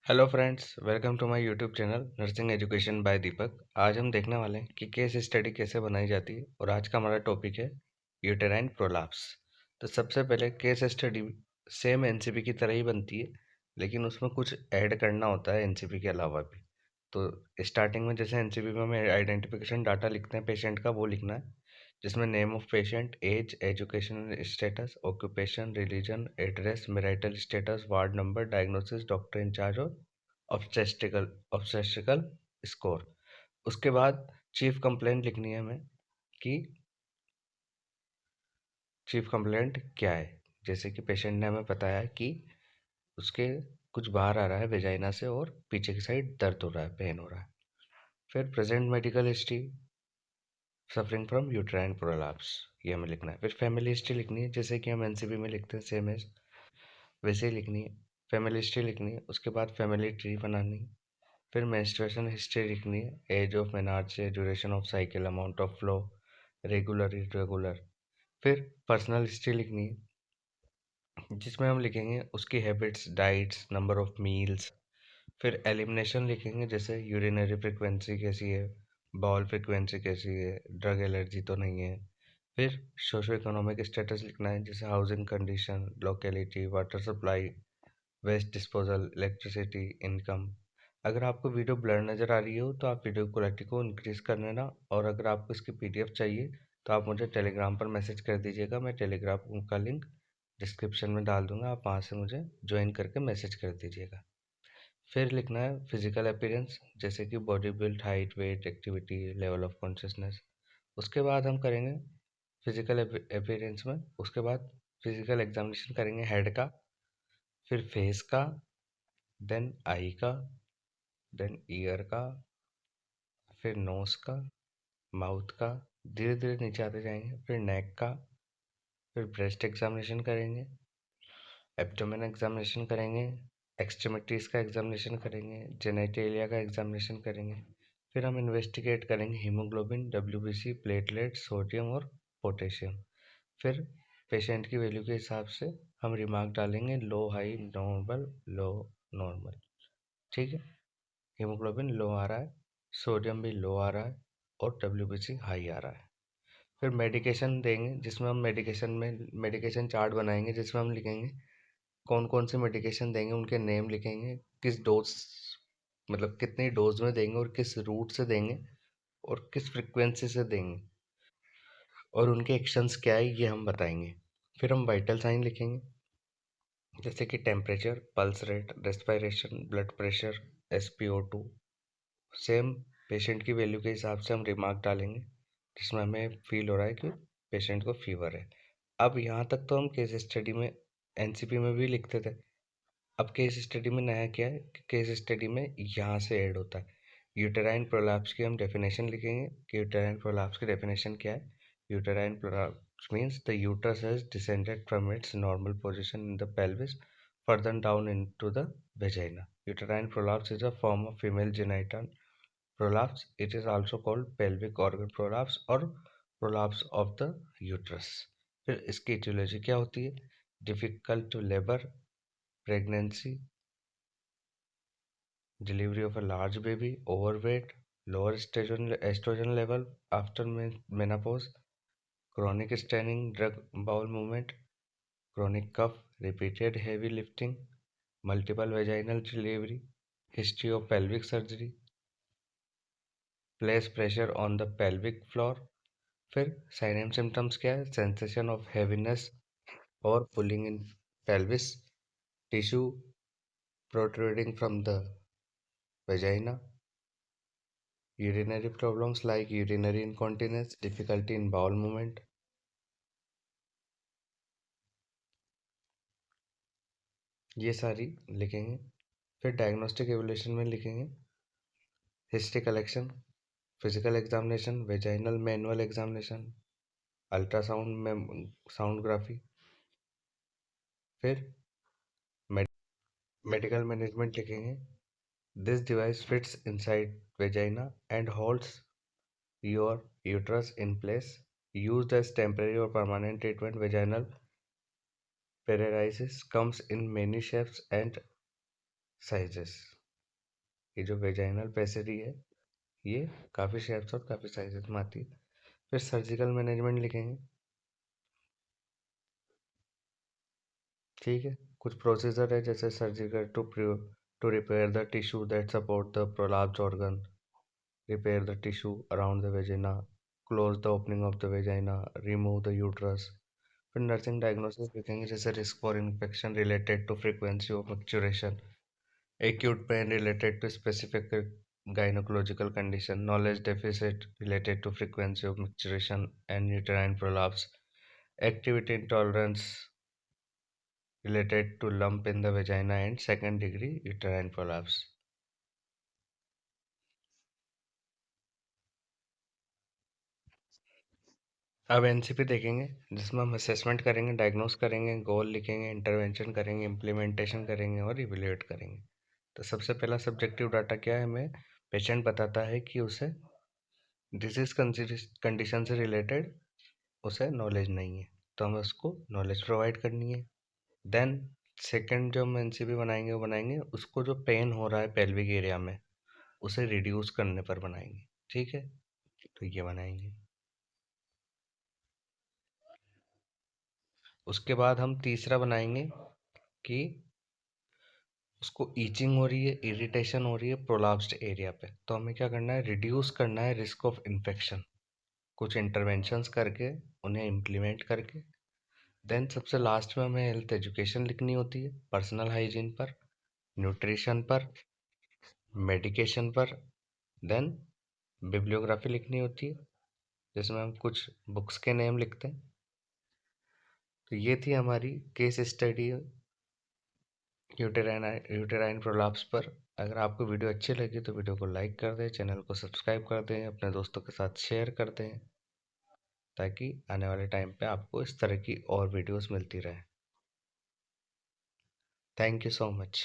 Hello friends, welcome to my YouTube channel nursing education by Deepak. आज हम देखने वाले हैं कि केस स्टडी कैसे बनाई जाती है और आज का हमारा टॉपिक है यूटेराइन प्रोलैप्स। तो सबसे पहले केस स्टडी सेम एनसीपी की तरह ही बनती है, लेकिन उसमें कुछ ऐड करना होता है एनसीपी के अलावा भी। तो स्टार्टिंग में जैसे एनसीपी में हम आइडेंटिफिकेशन डाटा लिखते हैं पेशेंट का, वो लिखना है जिसमें name of patient, age, educational status, occupation, religion, address, marital status, ward number, diagnosis, doctor incharge और ऑब्स्टेट्रिकल स्कोर। उसके बाद चीफ कंप्लेंट लिखनी है हमें कि चीफ कंप्लेंट क्या है। जैसे कि पेशेंट ने हमें बताया कि उसके कुछ बाहर आ रहा है वेजाइना से और पीछे की साइड दर्द हो रहा है, पेन हो रहा है। फिर present medical history, suffering from uterine prolapse, ये हमें लिखना है। फिर फैमिली हिस्ट्री लिखनी है, जैसे कि हम एनसीपी में लिखते हैं सेम एज वैसे ही लिखनी है। फैमिली हिस्ट्री लिखनी है, उसके बाद फैमिली ट्री बनानी है। फिर मेंस्ट्रुएशन हिस्ट्री लिखनी है, age of menarche, duration of cycle, amount of flow, regular irregular. फिर पर्सनल हिस्ट्री लिखनी है, जिसमें हम लिखेंगे उसकी habits, diets, number of meals. फिर एलिमिनेशन लिखेंगे, जैसे यूरिनरी फ्रिक्वेंसी कैसी है, बॉल फ्रिक्वेंसी कैसी है, ड्रग एलर्जी तो नहीं है। फिर सोशो इकोनॉमिक स्टेटस लिखना है, जैसे housing condition, locality, water supply, waste disposal, electricity, income. अगर आपको वीडियो ब्लर नज़र आ रही हो तो आप वीडियो क्वालिटी को इंक्रीज़ कर लेना, और अगर आपको इसकी पीडीएफ चाहिए तो आप मुझे टेलीग्राम पर मैसेज कर दीजिएगा। मैं टेलीग्राम का लिंक डिस्क्रिप्शन में डाल दूंगा, आप वहाँ से मुझे ज्वाइन करके मैसेज कर दीजिएगा। फिर लिखना है फिजिकल अपीयरेंस, जैसे कि body build, height, weight, activity, level of consciousness. उसके बाद हम करेंगे फिजिकल अपीयरेंस में, उसके बाद फिजिकल एग्जामिनेशन करेंगे हेड का, फिर फेस का, देन आई का, देन ईयर का, फिर नोज का, माउथ का, धीरे धीरे नीचे आते जाएंगे। फिर नेक का, फिर ब्रेस्ट एग्जामिनेशन करेंगे, एब्डोमेन एग्जामिनेशन करेंगे, एक्सट्रीमिटीज का एग्जामिनेशन करेंगे, जेनेटेलिया का एग्जामिनेशन करेंगे। फिर हम इन्वेस्टिगेट करेंगे हीमोग्लोबिन, डब्ल्यूबीसी, प्लेटलेट, सोडियम और पोटेशियम। फिर पेशेंट की वैल्यू के हिसाब से हम रिमार्क डालेंगे, लो, हाई, नॉर्मल, लो, नॉर्मल। ठीक है, हीमोग्लोबिन लो आ रहा है, सोडियम भी लो आ रहा है और डब्ल्यूबीसी हाई आ रहा है। फिर मेडिकेशन देंगे, जिसमें हम मेडिकेशन चार्ट बनाएंगे, जिसमें हम लिखेंगे कौन कौन से मेडिकेशन देंगे, उनके नेम लिखेंगे, किस डोज, मतलब कितनी डोज में देंगे और किस रूट से देंगे और किस फ्रिक्वेंसी से देंगे और उनके एक्शंस क्या है ये हम बताएंगे। फिर हम वाइटल साइन लिखेंगे, जैसे कि temperature, pulse rate, respiration, blood pressure, SpO2। Same patient की वैल्यू के हिसाब से हम रिमार्क डालेंगे, जिसमें हमें फील हो रहा है कि पेशेंट को फीवर है। अब यहाँ तक तो हम केस स्टडी में एनसीपी में भी लिखते थे। अब केस स्टडी में नया क्या है कि केस स्टडी में यहाँ से ऐड होता है। यूटेराइन प्रोलैप्स की हम डेफिनेशन लिखेंगे कि यूटेराइन प्रोलैप्स की डेफिनेशन क्या है। Uterine prolapse means the uterus has descended from its normal position in the pelvis further down into the vagina. Uterine prolapse is a form of female genital prolapse. It is also called pelvic organ prolapse और prolapse of the uterus. फिर इसकी etiology क्या होती है? Difficult to labor, pregnancy, delivery of a large baby, overweight, lower estrogen level after menopause, chronic staining, drug bowel movement, chronic cough, repeated heavy lifting, multiple vaginal delivery, history of pelvic surgery, place pressure on the pelvic floor। फिर sign and symptoms क्या है? Sensation of heaviness और pulling in pelvis, tissue protruding from the vagina, urinary problems like urinary incontinence, difficulty in bowel movement। ये सारी लिखेंगे। फिर diagnostic evolution में लिखेंगे history collection, physical examination, vaginal manual examination, ultrasound में साउंडग्राफी। फिर मेडिकल मैनेजमेंट लिखेंगे, this device fits inside vagina and holds your uterus in place, used as temporary or permanent treatment। Vaginal paralysis comes in many shapes and sizes। ये जो vaginal पेसेरी है ये काफ़ी shapes और काफ़ी साइजेस में आती है। फिर सर्जिकल मैनेजमेंट लिखेंगे, ठीक है। कुछ प्रोसीजर है जैसे surgical to repair the tissue that support the prolapsed organ, repair the tissue around the vagina, close the opening of the vagina, remove the uterus. फिर नर्सिंग डायग्नोसिस लिखेंगे जैसे risk for infection related to frequency of micturition, acute pain related to specific gynecological condition, knowledge deficit related to frequency of menstruation and uterine prolapse, activity intolerance related to lump in the vagina and second degree uterine prolapse. अब NCP देखेंगे जिसमें हम assessment करेंगे, diagnose करेंगे, गोल लिखेंगे, intervention करेंगे, implementation करेंगे और इवेल्युएट करेंगे। तो सबसे पहला सब्जेक्टिव डाटा क्या है, हमें पेशेंट बताता है कि उसे डिजीज कंडीशन से रिलेटेड उसे नॉलेज नहीं है, तो हमें उसको नॉलेज प्रोवाइड करनी है। देन सेकंड जो हम एनसीपी बनाएंगे वो बनाएंगे उसको जो पेन हो रहा है पेल्विक एरिया में उसे रिड्यूस करने पर बनाएंगे, ठीक है। तो ये बनाएंगे। उसके बाद हम तीसरा बनाएंगे कि उसको ईचिंग हो रही है, इरिटेशन हो रही है प्रोलैप्स्ड एरिया पे, तो हमें क्या करना है, रिड्यूस करना है रिस्क ऑफ इन्फेक्शन कुछ इंटरवेंशंस करके, उन्हें इम्प्लीमेंट करके। देन सबसे लास्ट में हमें हेल्थ एजुकेशन लिखनी होती है, पर्सनल हाइजीन पर, न्यूट्रिशन पर, मेडिकेशन पर। देन बिब्लियोग्राफी लिखनी होती है जिसमें हम कुछ बुक्स के नेम लिखते हैं। तो ये थी हमारी केस स्टडी यूटेराइन प्रोलैप्स पर। अगर आपको वीडियो अच्छी लगी तो वीडियो को लाइक कर दें, चैनल को सब्सक्राइब कर दें, अपने दोस्तों के साथ शेयर कर दें ताकि आने वाले टाइम पे आपको इस तरह की और वीडियोस मिलती रहे। Thank you so much.